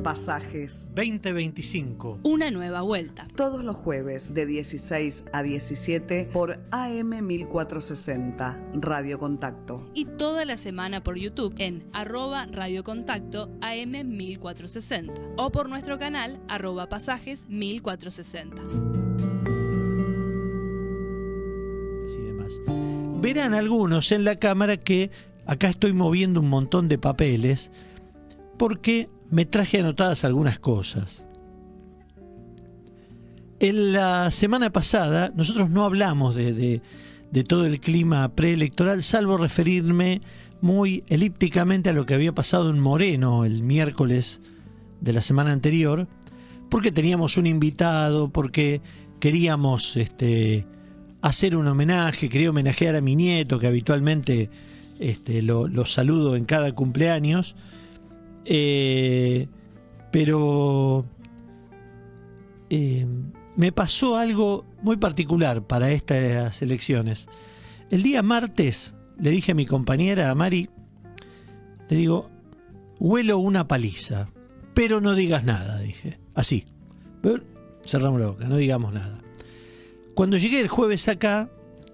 Pasajes 2025. Una nueva vuelta. Todos los jueves de 16 a 17 por AM 1460, Radio Contacto. Y toda la semana por YouTube en @radiocontacto AM 1460 o por nuestro canal @pasajes 1460. Y demás. Verán algunos en la cámara que acá estoy moviendo un montón de papeles porque me traje anotadas algunas cosas. En la semana pasada nosotros no hablamos de todo el clima preelectoral, salvo referirme muy elípticamente a lo que había pasado en Moreno el miércoles de la semana anterior, porque teníamos un invitado, porque queríamos hacer un homenaje, quería homenajear a mi nieto, que habitualmente lo saludo en cada cumpleaños. Pero me pasó algo muy particular para estas elecciones. El día martes le dije a mi compañera, a Mari, le digo, huelo una paliza, pero no digas nada, dije, así, cerramos la boca, no digamos nada. Cuando llegué el jueves acá,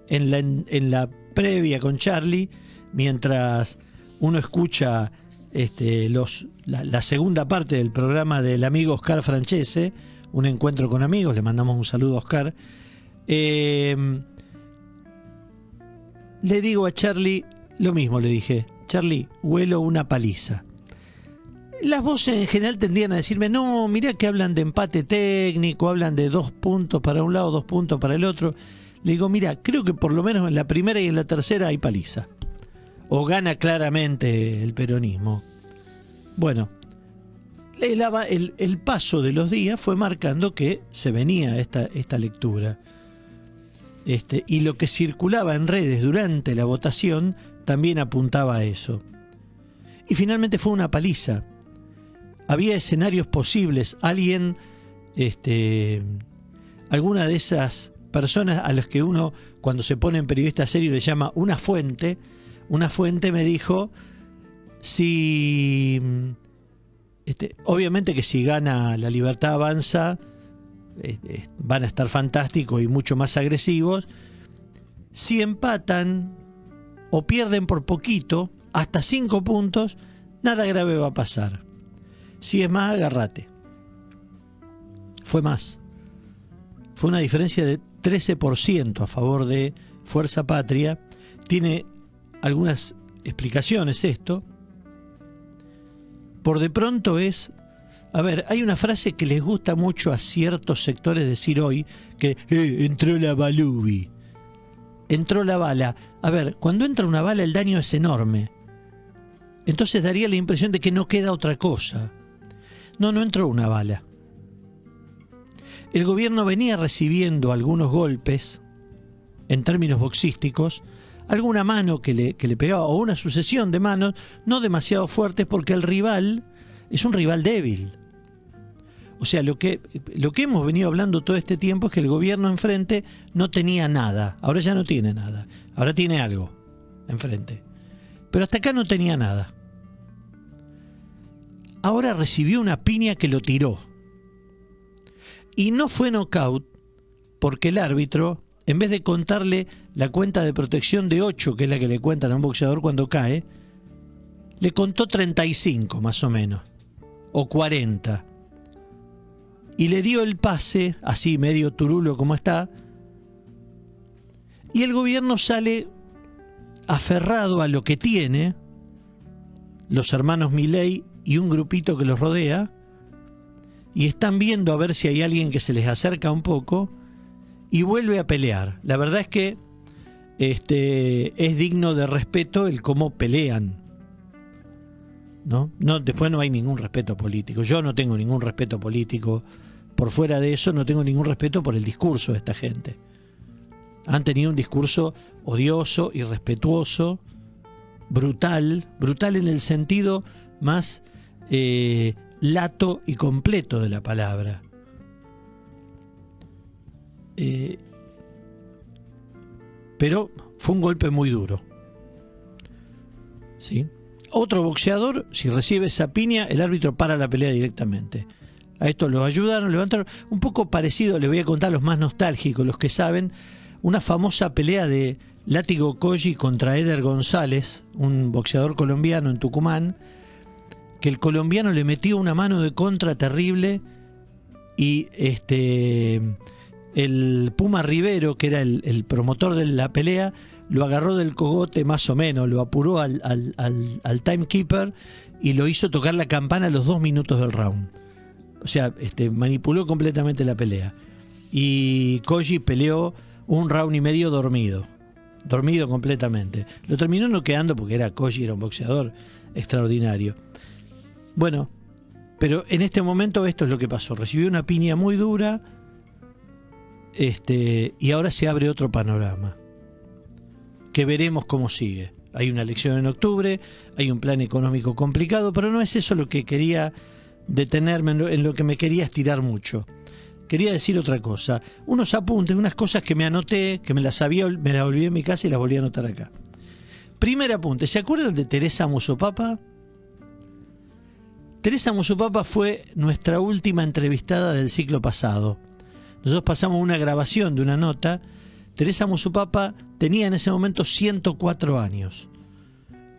en la previa con Charlie, mientras uno escucha la segunda parte del programa del amigo Oscar Francese, un encuentro con amigos, le mandamos un saludo a Oscar, le digo a Charlie lo mismo, le dije, Charlie, huelo una paliza. Las voces en general tendían a decirme, no, mirá que hablan de empate técnico, hablan de 2 puntos para un lado, 2 puntos para el otro. Le digo, mira, creo que por lo menos en la primera y en la tercera hay paliza. O gana claramente el peronismo. Bueno, el paso de los días fue marcando que se venía esta lectura. Y lo que circulaba en redes durante la votación también apuntaba a eso. Y finalmente fue una paliza. Había escenarios posibles. Alguna de esas personas a las que uno, cuando se pone en periodista serio, le llama una fuente me dijo, si obviamente que si gana La Libertad Avanza, van a estar fantásticos y mucho más agresivos. Si empatan o pierden por poquito, hasta 5 puntos, nada grave va a pasar. Si es más, agárrate. Fue más. Fue una diferencia de 13% a favor de Fuerza Patria. Tiene algunas explicaciones esto. Por de pronto hay una frase que les gusta mucho a ciertos sectores decir hoy, que entró la balubi. Entró la bala. A ver, cuando entra una bala el daño es enorme. Entonces daría la impresión de que no queda otra cosa. No entró una bala. El gobierno venía recibiendo algunos golpes, en términos boxísticos, alguna mano que le pegaba, o una sucesión de manos, no demasiado fuertes, porque el rival es un rival débil. O sea, lo que hemos venido hablando todo este tiempo es que el gobierno enfrente no tenía nada. Ahora ya no tiene nada. Ahora tiene algo enfrente. Pero hasta acá no tenía nada. Ahora recibió una piña que lo tiró. Y no fue knockout porque el árbitro, en vez de contarle la cuenta de protección de 8, que es la que le cuentan a un boxeador cuando cae, le contó 35 más o menos, o 40. Y le dio el pase, así medio turulo como está, y el gobierno sale aferrado a lo que tiene, los hermanos Milei y un grupito que los rodea, y están viendo a ver si hay alguien que se les acerca un poco, y vuelve a pelear. La verdad es que es digno de respeto el cómo pelean, ¿no? Después no hay ningún respeto político. Yo no tengo ningún respeto político. Por fuera de eso, no tengo ningún respeto por el discurso de esta gente. Han tenido un discurso odioso, irrespetuoso, brutal en el sentido más lato y completo de la palabra. Pero fue un golpe muy duro, ¿sí? otro boxeador, si recibe esa piña, el árbitro para la pelea directamente. A esto los ayudaron, levantaron. Un poco parecido, les voy a contar los más nostálgicos, los que saben, una famosa pelea de Látigo Koji contra Eder González, un boxeador colombiano en Tucumán, que el colombiano le metió una mano de contra terrible y el Puma Rivero, que era el promotor de la pelea, lo agarró del cogote más o menos, lo apuró al timekeeper y lo hizo tocar la campana a los 2 minutos del round. O sea, manipuló completamente la pelea. Y Koji peleó 1 round y medio dormido completamente. Lo terminó noqueando porque Koji era un boxeador extraordinario. Bueno, pero en este momento esto es lo que pasó. Recibió una piña muy dura, y ahora se abre otro panorama, que veremos cómo sigue. Hay una elección en octubre, hay un plan económico complicado, pero no es eso lo que quería detenerme, en lo que me quería estirar mucho. Quería decir otra cosa, unos apuntes, unas cosas que me anoté, que me las olvidé en mi casa y las volví a anotar acá. Primer apunte, ¿se acuerdan de Teresa Musopapa? Teresa Musopapa fue nuestra última entrevistada del ciclo pasado. Nosotros pasamos una grabación de una nota. Teresa Musopapa tenía en ese momento 104 años.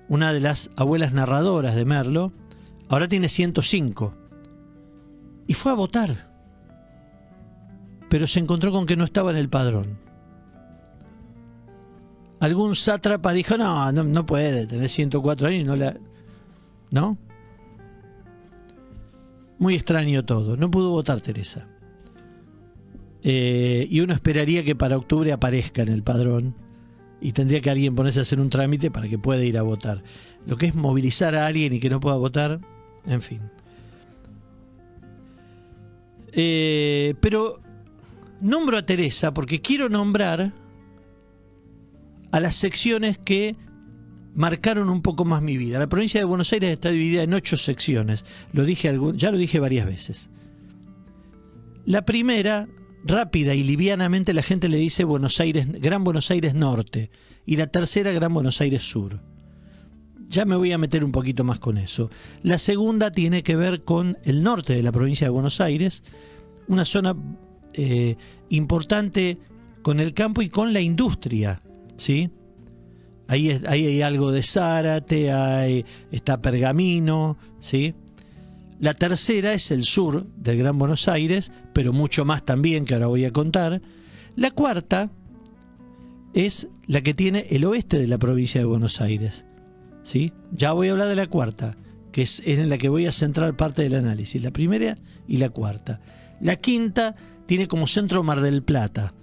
Una de las abuelas narradoras de Merlo, ahora tiene 105. Y fue a votar. Pero se encontró con que no estaba en el padrón. Algún sátrapa dijo, no puede tener 104 años y no la... ¿No? Muy extraño todo. No pudo votar Teresa. Y uno esperaría que para octubre aparezca en el padrón y tendría que alguien ponerse a hacer un trámite para que pueda ir a votar. Lo que es movilizar a alguien y que no pueda votar, en fin. Pero nombro a Teresa porque quiero nombrar a las secciones que marcaron un poco más mi vida. La provincia de Buenos Aires está dividida en 8 secciones. Ya lo dije varias veces. La primera, rápida y livianamente, la gente le dice Gran Buenos Aires Norte, y la tercera, Gran Buenos Aires Sur. Ya me voy a meter un poquito más con eso. La segunda tiene que ver con el norte de la provincia de Buenos Aires, una zona importante con el campo y con la industria, ¿sí? Ahí hay algo de Zárate, está Pergamino, ¿sí? La tercera es el sur del Gran Buenos Aires, pero mucho más también, que ahora voy a contar. La cuarta es la que tiene el oeste de la provincia de Buenos Aires, ¿sí? Ya voy a hablar de la cuarta, que es en la que voy a centrar parte del análisis, la primera y la cuarta. La quinta tiene como centro Mar del Plata.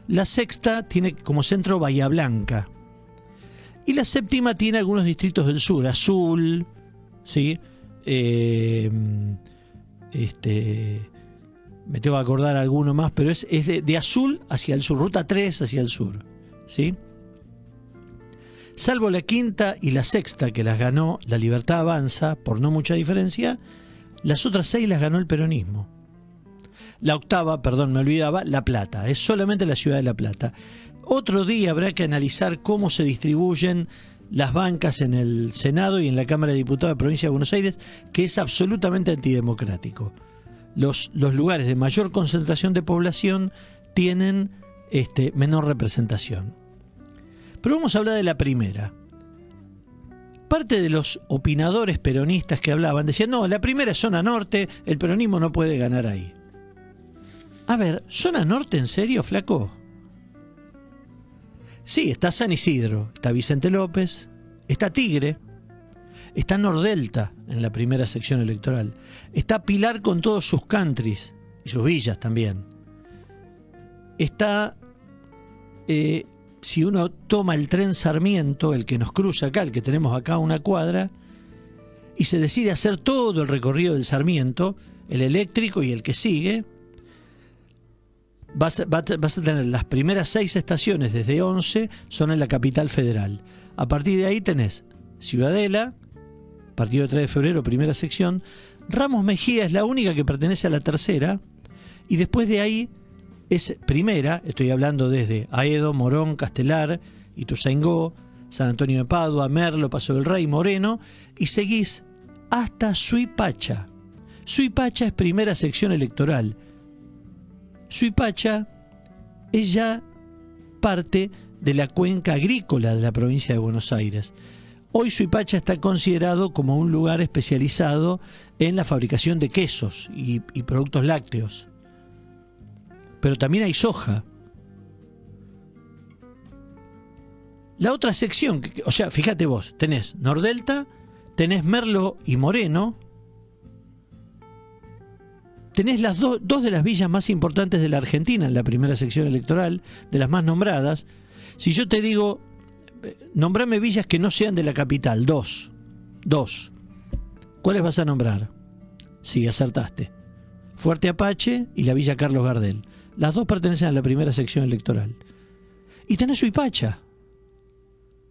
La sexta tiene como centro Bahía Blanca. Y la séptima tiene algunos distritos del sur, Azul, ¿sí? Me tengo que acordar alguno más, pero es de Azul hacia el sur, ruta 3 hacia el sur, ¿sí? Salvo la quinta y la sexta, que las ganó La Libertad Avanza, por no mucha diferencia, las otras 6 las ganó el peronismo. La octava, perdón, me olvidaba, La Plata, es solamente la ciudad de La Plata. Otro día habrá que analizar cómo se distribuyen las bancas en el Senado y en la Cámara de Diputados de la Provincia de Buenos Aires, que es absolutamente antidemocrático. Los lugares de mayor concentración de población tienen menor representación. Pero vamos a hablar de la primera. Parte de los opinadores peronistas que hablaban decían, no, la primera es zona norte, el peronismo no puede ganar ahí. A ver, ¿zona norte en serio, flaco? Sí, está San Isidro, está Vicente López, está Tigre, está Nordelta en la primera sección electoral, está Pilar con todos sus countries y sus villas también. Está, si uno toma el tren Sarmiento, el que nos cruza acá, el que tenemos acá a una cuadra, y se decide hacer todo el recorrido del Sarmiento, el eléctrico y el que sigue, vas a tener las primeras 6 estaciones desde 11 son en la capital federal. A partir de ahí tenés Ciudadela, partido de 3 de febrero, primera sección. Ramos Mejía es la única que pertenece a la tercera, y después de ahí es primera, estoy hablando desde Aedo, Morón, Castelar, Ituzaingó, San Antonio de Padua, Merlo, Paso del Rey, Moreno, y seguís hasta Suipacha. Suipacha es primera sección electoral. Suipacha es ya parte de la cuenca agrícola de la provincia de Buenos Aires. Hoy Suipacha está considerado como un lugar especializado en la fabricación de quesos y productos lácteos. Pero también hay soja. La otra sección, o sea, fíjate vos, tenés Nordelta, tenés Merlo y Moreno, tenés las dos de las villas más importantes de la Argentina en la primera sección electoral, de las más nombradas. Si yo te digo, nombrame villas que no sean de la capital, dos. ¿Cuáles vas a nombrar? Sí, acertaste. Fuerte Apache y la Villa Carlos Gardel. Las dos pertenecen a la primera sección electoral. Y tenés Suipacha,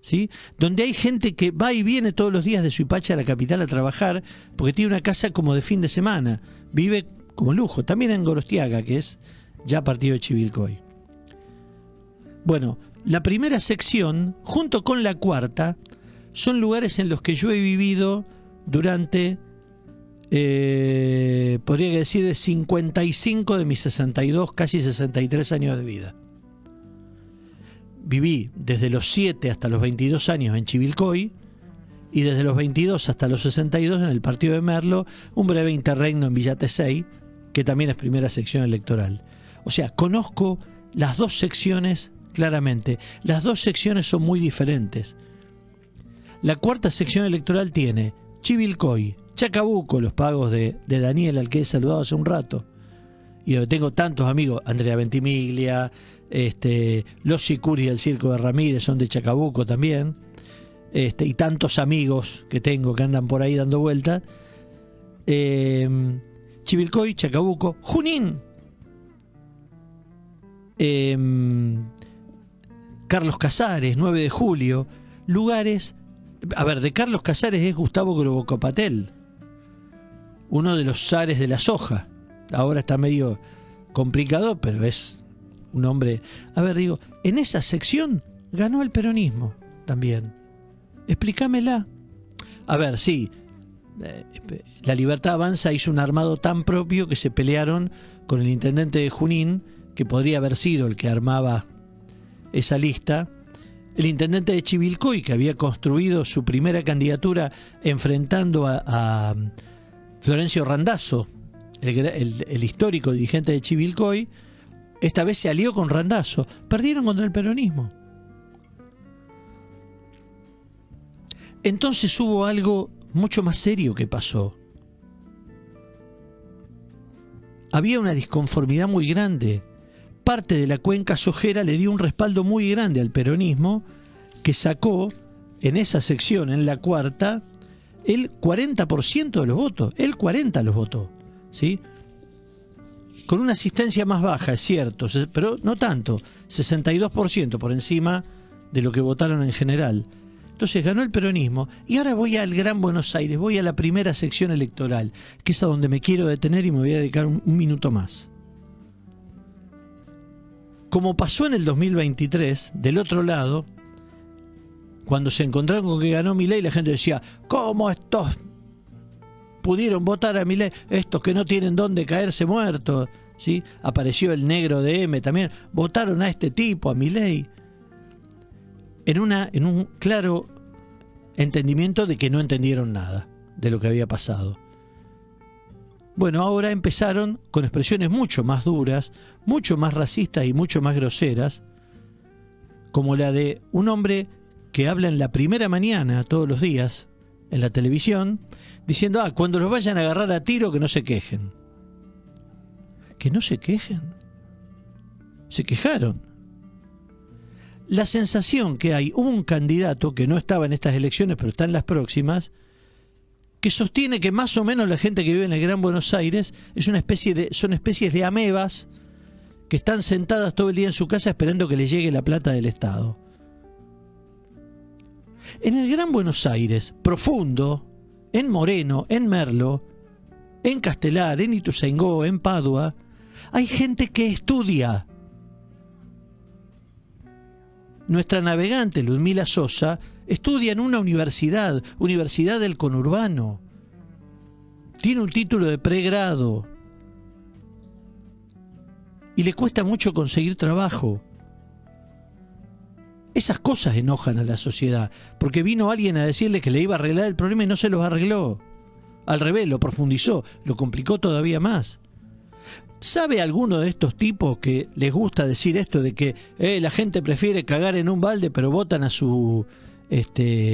¿sí? Donde hay gente que va y viene todos los días de Suipacha a la capital a trabajar, porque tiene una casa como de fin de semana, vive como lujo. También en Gorostiaga, que es ya partido de Chivilcoy. Bueno, la primera sección, junto con la cuarta, son lugares en los que yo he vivido durante, podría decir, 55 de mis 62, casi 63 años de vida. Viví desde los 7 hasta los 22 años en Chivilcoy y desde los 22 hasta los 62 en el partido de Merlo, un breve interregno en Villa Tesey, que también es primera sección electoral. O sea, conozco las dos secciones claramente. Las dos secciones son muy diferentes. La cuarta sección electoral tiene Chivilcoy, Chacabuco, los pagos de Daniel, al que he saludado hace un rato, y donde tengo tantos amigos, Andrea Ventimiglia, los Sicuri del Circo de Ramírez son de Chacabuco también, y tantos amigos que tengo que andan por ahí dando vueltas. Chivilcoy, Chacabuco, Junín, Carlos Casares, 9 de julio, lugares. A ver, de Carlos Casares es Gustavo Grobocopatel, uno de los zares de la soja. Ahora está medio complicado, pero es un hombre. A ver, digo, en esa sección ganó el peronismo también. Explícamela. A ver, sí, La Libertad Avanza hizo un armado tan propio que se pelearon con el intendente de Junín, que podría haber sido el que armaba esa lista. El intendente de Chivilcoy, que había construido su primera candidatura enfrentando a Florencio Randazzo, el histórico dirigente de Chivilcoy, esta vez se alió con Randazzo. Perdieron contra el peronismo. Entonces hubo algo mucho más serio que pasó. Había una disconformidad muy grande. Parte de la cuenca sojera le dio un respaldo muy grande al peronismo, que sacó en esa sección, en la cuarta, el 40% de los votos. El 40% los votó, ¿sí? Con una asistencia más baja, es cierto, pero no tanto, 62% por encima de lo que votaron en general. Entonces ganó el peronismo. Y ahora voy al Gran Buenos Aires, voy a la primera sección electoral, que es a donde me quiero detener y me voy a dedicar un minuto más. Como pasó en el 2023, del otro lado, cuando se encontraron con que ganó Milei, la gente decía, ¿cómo estos pudieron votar a Milei? Estos que no tienen dónde caerse muertos, ¿sí? Apareció el negro de M también, votaron a este tipo, a Milei, en un claro entendimiento de que no entendieron nada de lo que había pasado. Bueno, ahora empezaron con expresiones mucho más duras, mucho más racistas y mucho más groseras, como la de un hombre que habla en la primera mañana todos los días en la televisión, diciendo, cuando los vayan a agarrar a tiro que no se quejen. ¿Que no se quejen? Se quejaron. La sensación que hay, hubo un candidato que no estaba en estas elecciones, pero está en las próximas, que sostiene que más o menos la gente que vive en el Gran Buenos Aires son especies de amebas que están sentadas todo el día en su casa esperando que les llegue la plata del Estado. En el Gran Buenos Aires, profundo, en Moreno, en Merlo, en Castelar, en Ituzaingó, en Padua, hay gente que estudia. nuestra navegante Ludmila Sosa estudia en una universidad del conurbano. Tiene un título de pregrado y le cuesta mucho conseguir trabajo. Esas cosas enojan a la sociedad, porque vino alguien a decirle que le iba a arreglar el problema y no se los arregló. Al revés, lo profundizó, lo complicó todavía más. ¿Sabe alguno de estos tipos que les gusta decir esto de que la gente prefiere cagar en un balde pero votan a su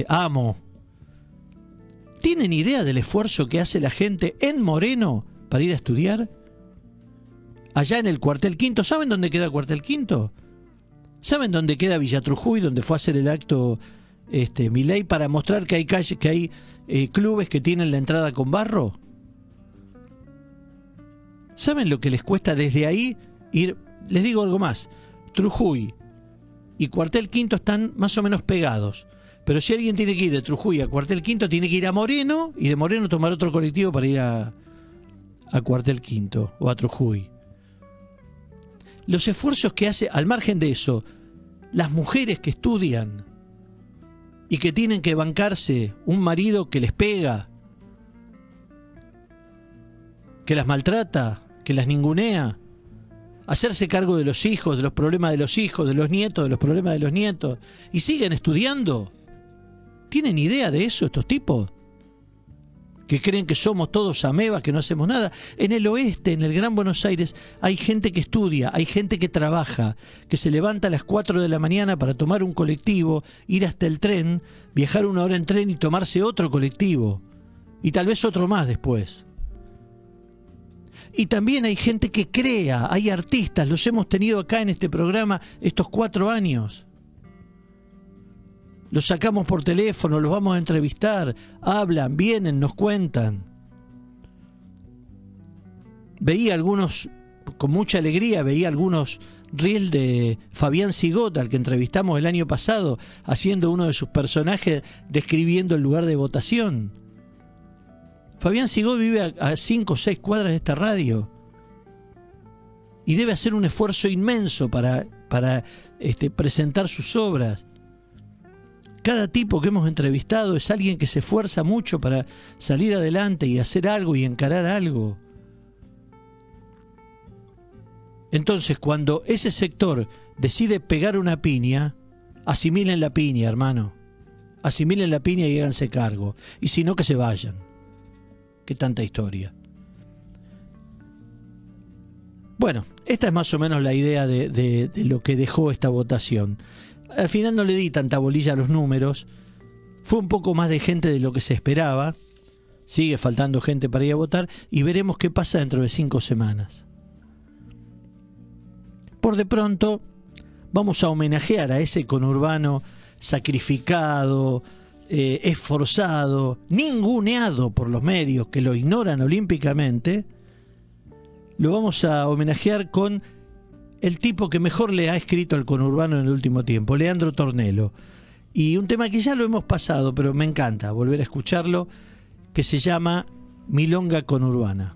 amo? ¿Tienen idea del esfuerzo que hace la gente en Moreno para ir a estudiar? Allá en el Cuartel Quinto, ¿saben dónde queda el Cuartel Quinto? ¿Saben dónde queda Villa Trujuy, donde fue a hacer el acto Milei para mostrar que hay calles, que hay clubes que tienen la entrada con barro? ¿Saben lo que les cuesta desde ahí ir? Les digo algo más. Trujuy y Cuartel Quinto están más o menos pegados. Pero si alguien tiene que ir de Trujuy a Cuartel Quinto, tiene que ir a Moreno y de Moreno tomar otro colectivo para ir a Cuartel Quinto o a Trujuy. Los esfuerzos que hace, al margen de eso, las mujeres que estudian y que tienen que bancarse un marido que les pega, que las maltrata, que las ningunea, hacerse cargo de los hijos, de los problemas de los hijos, de los nietos, de los problemas de los nietos, y siguen estudiando. ¿Tienen idea de eso estos tipos? Que creen que somos todos amebas, que no hacemos nada. En el oeste, en el Gran Buenos Aires, hay gente que estudia, hay gente que trabaja, que se levanta a las 4 de la mañana para tomar un colectivo, ir hasta el tren, viajar 1 hora en tren y tomarse otro colectivo, y tal vez otro más después. Y también hay gente que crea, hay artistas, los hemos tenido acá en este programa estos 4 años. Los sacamos por teléfono, los vamos a entrevistar, hablan, vienen, nos cuentan. Veía algunos, con mucha alegría, veía algunos reels de Fabián Sigota, al que entrevistamos el año pasado, haciendo uno de sus personajes, describiendo el lugar de votación. Fabián Sigó vive a 5 o 6 cuadras de esta radio y debe hacer un esfuerzo inmenso para presentar sus obras. Cada tipo que hemos entrevistado es alguien que se esfuerza mucho para salir adelante y hacer algo y encarar algo. Entonces, cuando ese sector decide pegar una piña, asimilen la piña, hermano. Asimilen la piña y háganse cargo. Y si no, que se vayan. Qué tanta historia. Bueno, esta es más o menos la idea de lo que dejó esta votación. Al final no le di tanta bolilla a los números. Fue un poco más de gente de lo que se esperaba. Sigue faltando gente para ir a votar y veremos qué pasa dentro de 5 semanas. Por de pronto, vamos a homenajear a ese conurbano sacrificado, esforzado, ninguneado por los medios que lo ignoran olímpicamente. Lo vamos a homenajear con el tipo que mejor le ha escrito al conurbano en el último tiempo, Leandro Tornello. Y un tema que ya lo hemos pasado, pero me encanta volver a escucharlo, que se llama Milonga Conurbana.